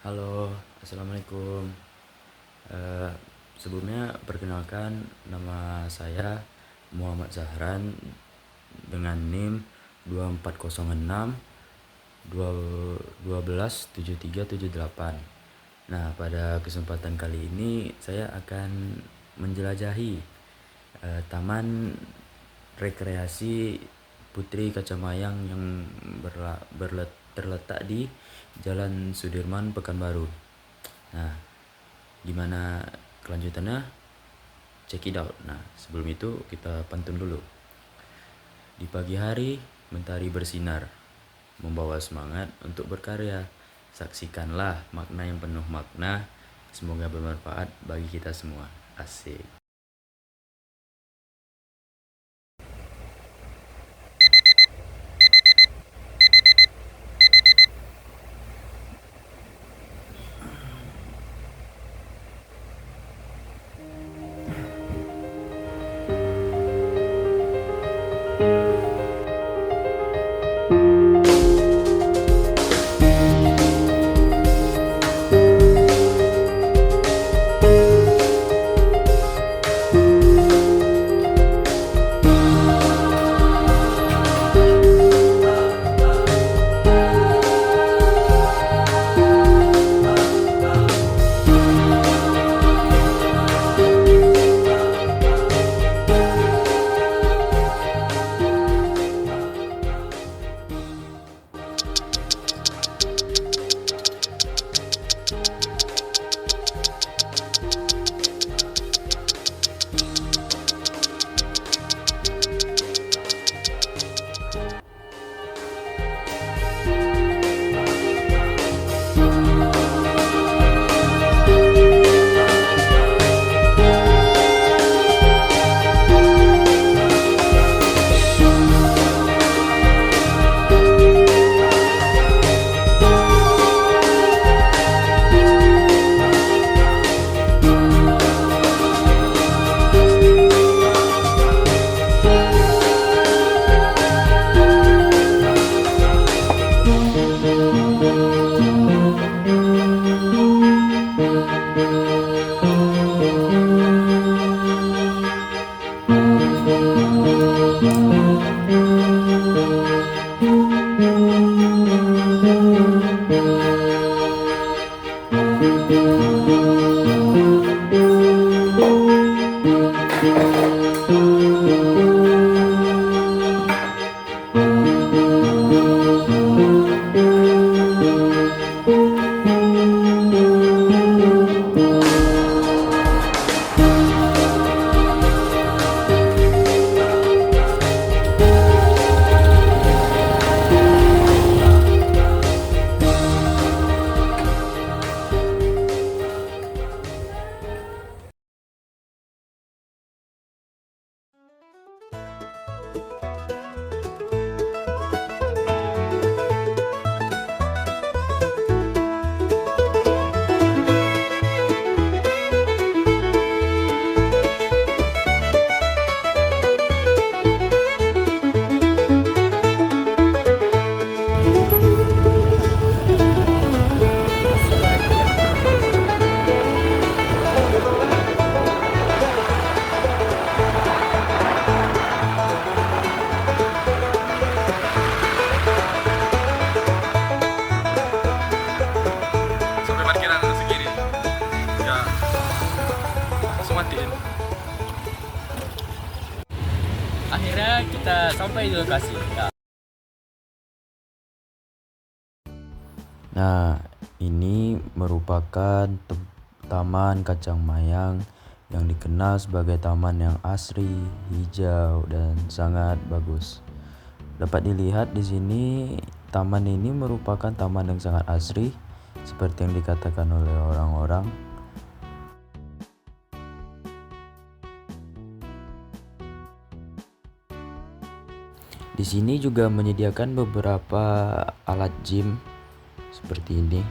Halo, assalamualaikum. Eh, Sebelumnya perkenalkan nama saya Muhammad Zahran dengan NIM 2406 12 7378. Nah, pada kesempatan kali ini saya akan menjelajahi taman rekreasi Putri Kacamayang yang terletak di Jalan Sudirman, Pekanbaru. Nah, gimana kelanjutannya? Check it out. Nah, sebelum itu kita pantun dulu. Di pagi hari, mentari bersinar, membawa semangat untuk berkarya. Saksikanlah makna yang penuh makna. Semoga bermanfaat bagi kita semua. Asik. Sampai parkiran segini ya, langsung matiin. Akhirnya kita sampai di lokasi. Nah, ini merupakan Taman Kacang Mayang yang dikenal sebagai taman yang asri, hijau, dan sangat bagus. Dapat dilihat di sini, taman ini merupakan taman yang sangat asri, seperti yang dikatakan oleh orang-orang. Di sini juga menyediakan beberapa alat gym seperti ini.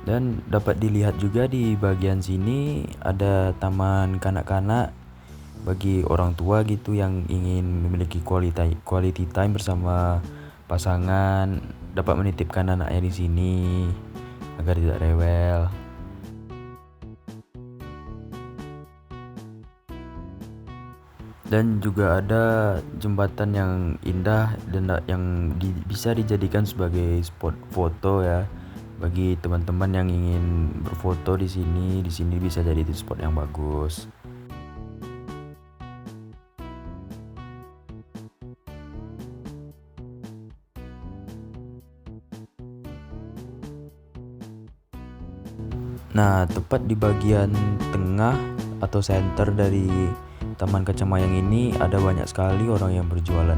Dan dapat dilihat juga di bagian sini ada taman kanak-kanak bagi orang tua gitu yang ingin memiliki quality time bersama pasangan, dapat menitipkan anaknya di sini agar tidak rewel. Dan juga ada jembatan yang indah dan bisa dijadikan sebagai spot foto ya bagi teman-teman yang ingin berfoto di sini. Di sini bisa jadi spot yang bagus. Nah, tepat di bagian tengah atau center dari Taman Kacamayang ini ada banyak sekali orang yang berjualan.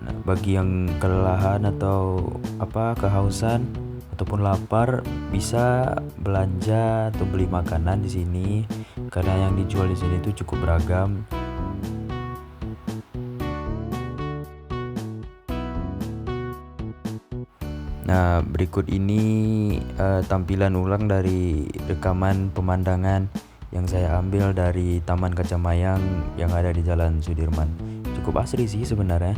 Nah, bagi yang kelelahan atau kehausan ataupun lapar bisa belanja atau beli makanan di sini karena yang dijual di sini itu cukup beragam. Nah, berikut ini tampilan ulang dari rekaman pemandangan yang saya ambil dari Taman Kacamayang yang ada di Jalan Sudirman. Cukup asri sih sebenarnya.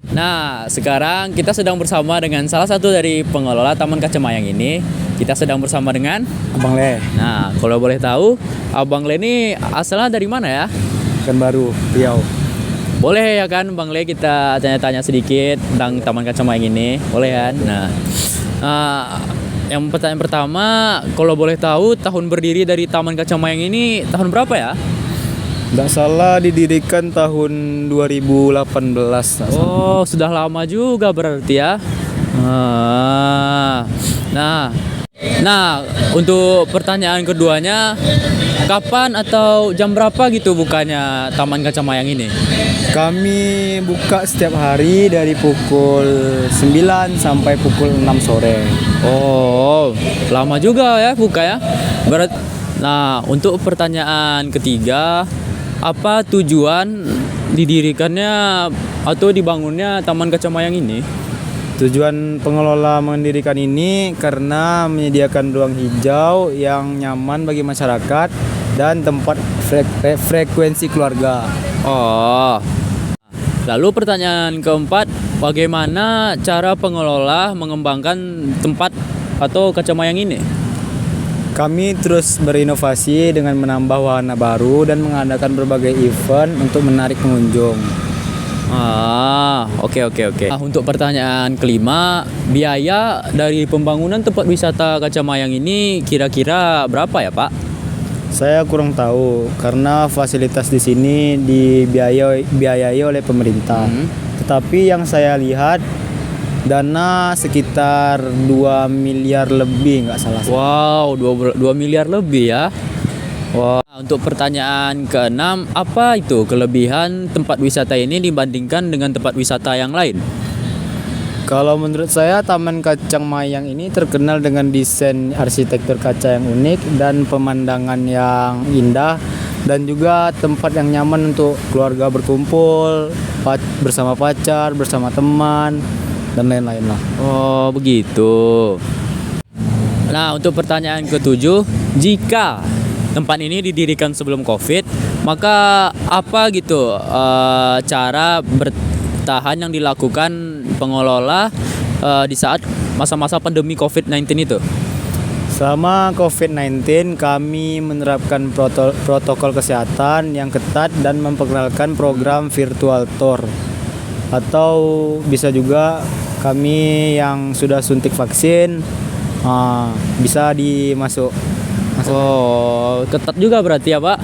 Nah, sekarang kita sedang bersama dengan salah satu dari pengelola Taman Kacamayang ini. Kita sedang bersama dengan Abang Le, Nah, kalau boleh tahu, Abang Le ini asalnya dari mana ya? Pekanbaru, Riau. Boleh ya kan, Bang Le, kita tanya-tanya sedikit tentang Taman Kacamayang ini, boleh kan? Nah, yang pertanyaan pertama, kalau boleh tahu tahun berdiri dari Taman Kacamayang ini tahun berapa ya? Nggak salah didirikan tahun 2018. Oh, sudah lama juga berarti ya. Nah, untuk pertanyaan keduanya, kapan atau jam berapa gitu bukanya Taman Kacamayang ini? Kami buka setiap hari dari pukul 9 sampai pukul 6 sore. Oh, lama juga ya buka ya. Nah, untuk pertanyaan ketiga, apa tujuan didirikannya atau dibangunnya Taman Kacamayang ini? Tujuan pengelola mendirikan ini karena menyediakan ruang hijau yang nyaman bagi masyarakat dan tempat frekuensi keluarga. Oh. Lalu pertanyaan keempat, bagaimana cara pengelola mengembangkan tempat atau Kacamayang ini? Kami terus berinovasi dengan menambah wahana baru dan mengadakan berbagai event untuk menarik pengunjung. Oke. Nah, untuk pertanyaan kelima, biaya dari pembangunan tempat wisata Kacamayang ini kira-kira berapa ya, Pak? Saya kurang tahu karena fasilitas di sini dibiayai oleh pemerintah. Tetapi yang saya lihat dana sekitar 2 miliar lebih, nggak salah. Wow, 2 miliar lebih ya. Wah, untuk pertanyaan keenam, apa itu kelebihan tempat wisata ini dibandingkan dengan tempat wisata yang lain? Kalau menurut saya Taman Kacang Mayang ini terkenal dengan desain arsitektur kaca yang unik dan pemandangan yang indah, dan juga tempat yang nyaman untuk keluarga berkumpul, bersama pacar, bersama teman, dan lain-lain lah. Oh, begitu. Nah, untuk pertanyaan ketujuh, jika tempat ini didirikan sebelum COVID, maka apa gitu cara bertahan yang dilakukan pengelola di saat masa-masa pandemi COVID-19 itu? Selama COVID-19 kami menerapkan protokol kesehatan yang ketat dan memperkenalkan program virtual tour. Atau bisa juga kami yang sudah suntik vaksin bisa dimasuk. Oh, ketat juga berarti ya, Pak.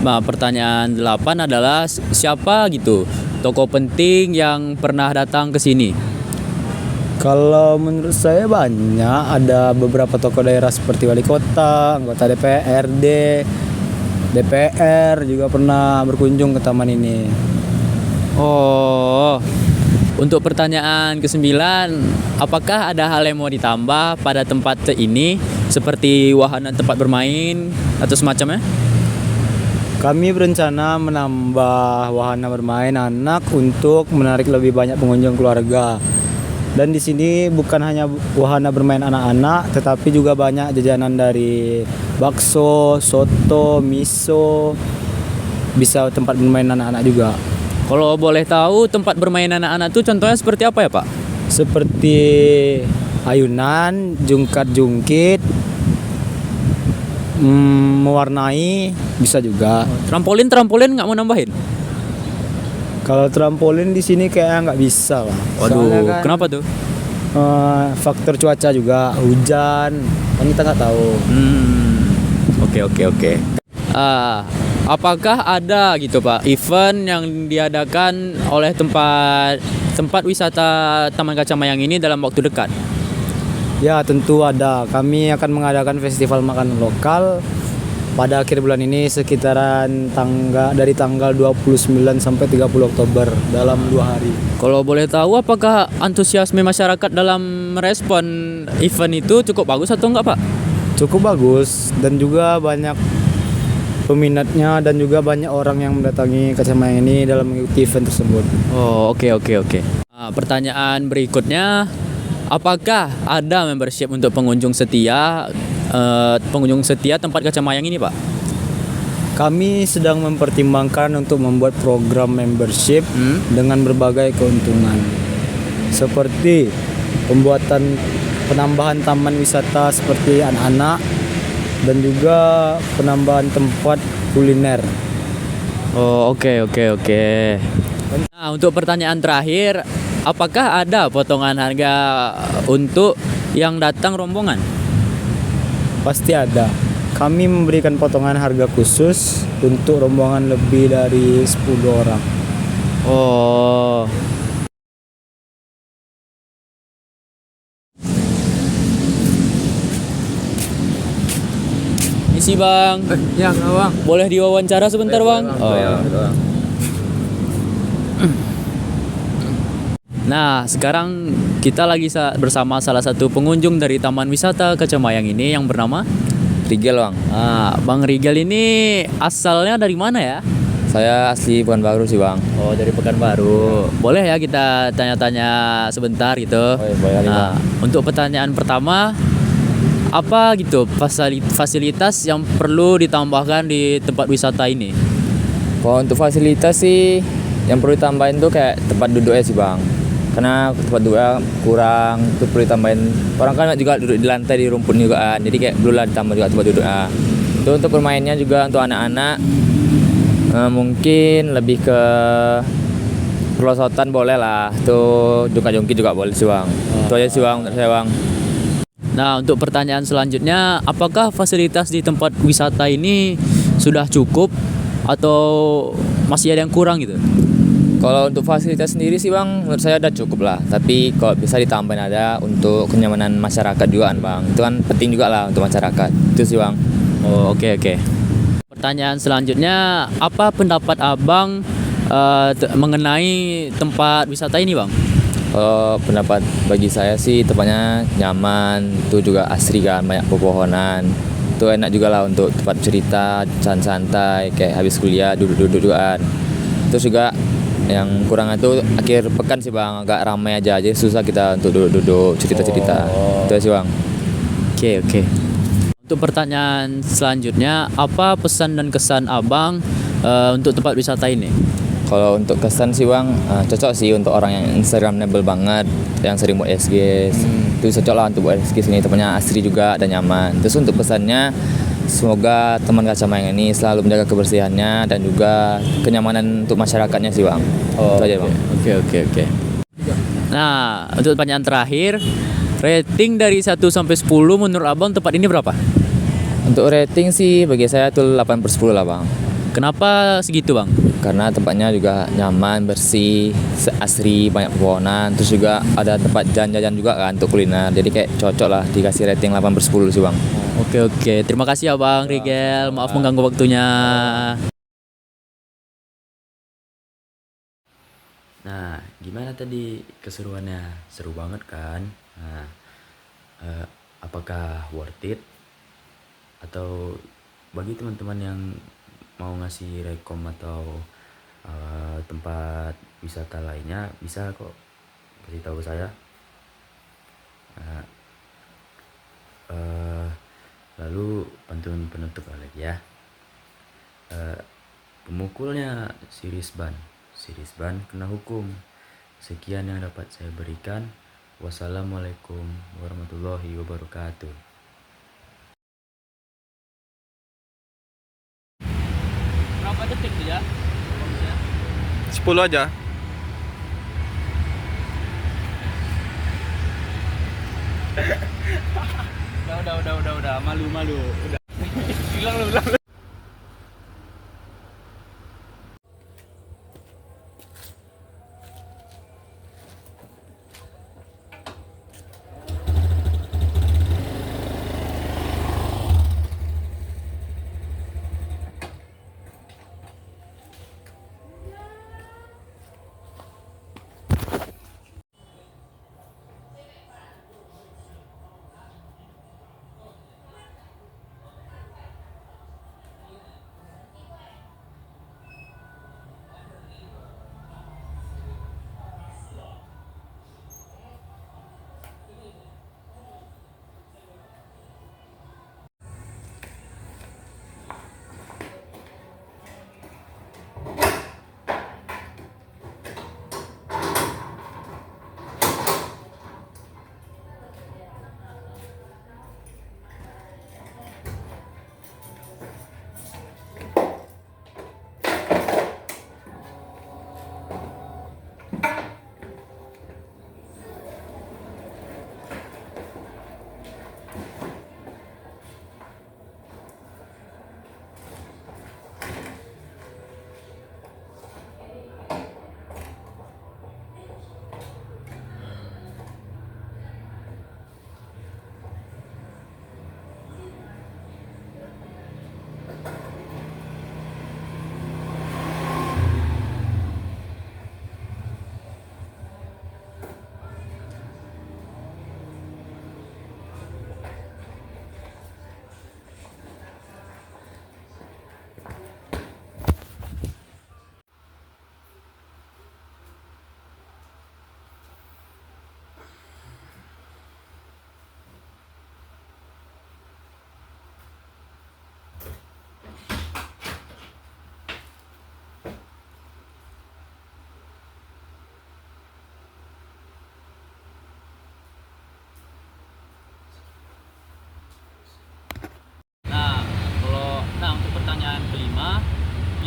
Nah, pertanyaan 8 adalah siapa gitu tokoh penting yang pernah datang ke sini? Kalau menurut saya banyak, ada beberapa tokoh daerah seperti wali kota, anggota DPRD, DPR juga pernah berkunjung ke taman ini. Oh, untuk pertanyaan ke-9, apakah ada hal yang mau ditambah pada tempat ini seperti wahana tempat bermain atau semacamnya? Kami berencana menambah wahana bermain anak untuk menarik lebih banyak pengunjung keluarga. Dan di sini bukan hanya wahana bermain anak-anak, tetapi juga banyak jajanan dari bakso, soto, miso. Bisa tempat bermain anak-anak juga. Kalau boleh tahu tempat bermain anak-anak itu contohnya seperti apa ya, Pak? Seperti ayunan, jungkat-jungkit, mewarnai, bisa juga. Trampolin nggak mau nambahin? Kalau trampolin di sini kayaknya nggak bisa lah. Soalnya Waduh, kan, kenapa tuh? faktor cuaca juga, hujan, kan kita nggak tahu. Oke. Apakah ada gitu Pak event yang diadakan oleh tempat wisata Taman Kacang Mayang ini dalam waktu dekat? Ya tentu ada. Kami akan mengadakan festival makanan lokal pada akhir bulan ini sekitaran dari tanggal 29 sampai 30 Oktober dalam 2 hari. Kalau boleh tahu apakah antusiasme masyarakat dalam merespon event itu cukup bagus atau enggak Pak? Cukup bagus, dan juga banyak peminatnya dan juga banyak orang yang mendatangi Kacang Mayang ini dalam mengikuti event tersebut. Oh, oke. Pertanyaan berikutnya, apakah ada membership untuk pengunjung setia tempat Kacang Mayang ini, Pak? Kami sedang mempertimbangkan untuk membuat program membership dengan berbagai keuntungan, seperti penambahan taman wisata seperti anak-anak, dan juga penambahan tempat kuliner. Oh, oke. Nah, untuk pertanyaan terakhir, apakah ada potongan harga untuk yang datang rombongan? Pasti ada. Kami memberikan potongan harga khusus untuk rombongan lebih dari 10 orang. Oh. Isi Bang. Ya, Bang. Boleh diwawancara sebentar, Bang? Nah, sekarang kita lagi bersama salah satu pengunjung dari Taman Wisata Kacang Mayang ini yang bernama Rigel, Bang. Bang Rigel ini asalnya dari mana ya? Saya asli Pekanbaru sih, Bang. Oh, dari Pekanbaru. Boleh ya kita tanya-tanya sebentar gitu? Oh, boleh, Bang. Untuk pertanyaan pertama, apa gitu fasilitas yang perlu ditambahkan di tempat wisata ini? Kalau untuk fasilitas sih yang perlu ditambahin tuh kayak tempat duduknya sih, Bang. Karena tempat duduknya kurang, itu perlu ditambahin. Orang kan juga duduk di lantai di rumput juga kan. Jadi kayak perlu lah ditambah juga tempat duduknya. Itu untuk bermainnya juga untuk anak-anak mungkin lebih ke pelosotan boleh lah. Tuh jungkit juga boleh sih, Bang. Itu aja sih, Bang, menurut saya, Bang. Nah, untuk pertanyaan selanjutnya, apakah fasilitas di tempat wisata ini sudah cukup atau masih ada yang kurang gitu? Kalau untuk fasilitas sendiri sih, Bang, menurut saya udah cukup lah. Tapi kalau bisa ditambahin ada untuk kenyamanan masyarakat juga kan, Bang. Itu kan penting juga lah untuk masyarakat. Itu sih, Bang. Oh, oke. Pertanyaan selanjutnya, apa pendapat Abang mengenai tempat wisata ini, Bang? Kalau pendapat bagi saya sih tempatnya nyaman, itu juga asri kan, banyak pepohonan. Itu enak juga lah untuk tempat cerita, santai, kayak habis kuliah duduk-duduk juga kan. Terus juga yang kurangnya itu akhir pekan sih bang, agak ramai aja, jadi susah kita untuk duduk-duduk cerita-cerita. Itu sih bang. Oke. Untuk pertanyaan selanjutnya, apa pesan dan kesan abang untuk tempat wisata ini? Kalau untuk kesan sih bang, cocok sih untuk orang yang instagramable banget, yang sering buat SG. Itu cocok lah untuk buat SG sini, tempatnya asri juga dan nyaman. Terus untuk pesannya, semoga teman Kacamayang ini selalu menjaga kebersihannya dan juga kenyamanan untuk masyarakatnya sih bang. Itu aja bang. Oke. Nah, untuk pertanyaan terakhir, rating dari 1 sampai 10 menurut abang tempat ini berapa? Untuk rating sih bagi saya itu 8/10 lah bang. Kenapa segitu bang? Karena tempatnya juga nyaman, bersih, asri, banyak pepohonan. Terus juga ada tempat jajan juga kan untuk kuliner. Jadi kayak cocok lah dikasih rating 8/10 sih bang. Oke. Terima kasih ya bang Rigel. Maaf mengganggu waktunya. Nah, gimana tadi keseruannya? Seru banget kan? Nah, apakah worth it? Atau bagi teman-teman yang mau ngasih rekom atau tempat wisata lainnya, bisa kok kasih tahu saya. Nah, lalu pantun penutup lagi ya. Pemukulnya si Rizban kena hukum. Sekian yang dapat saya berikan. Wassalamualaikum warahmatullahi wabarakatuh. Berapa detik tuh ya? 10 aja. Udah. Malu. Udah. Hilang.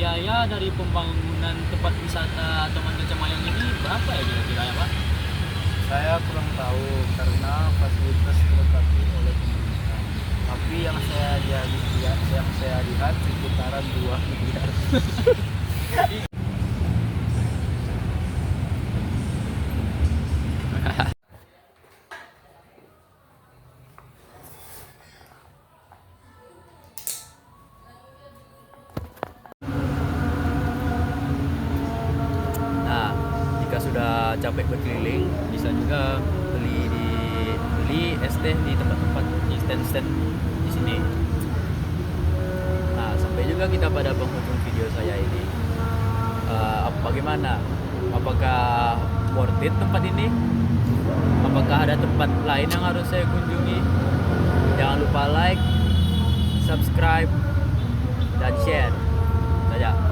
biaya dari pembangunan tempat wisata Taman Kacamayang ini berapa ya kira-kira ya Pak? Saya kurang tahu karena fasilitas dilengkapi oleh pemerintah. Tapi yang saya lihat sekitaran 2 miliar. Nah, jika sudah capek berkeliling, bisa stay di tempat-tempat di stand-stand di sini. Nah, sampai juga kita pada penghujung video saya ini. Bagaimana? Apakah worth it tempat ini? Apakah ada tempat lain yang harus saya kunjungi? Jangan lupa like, subscribe, dan share. Saja.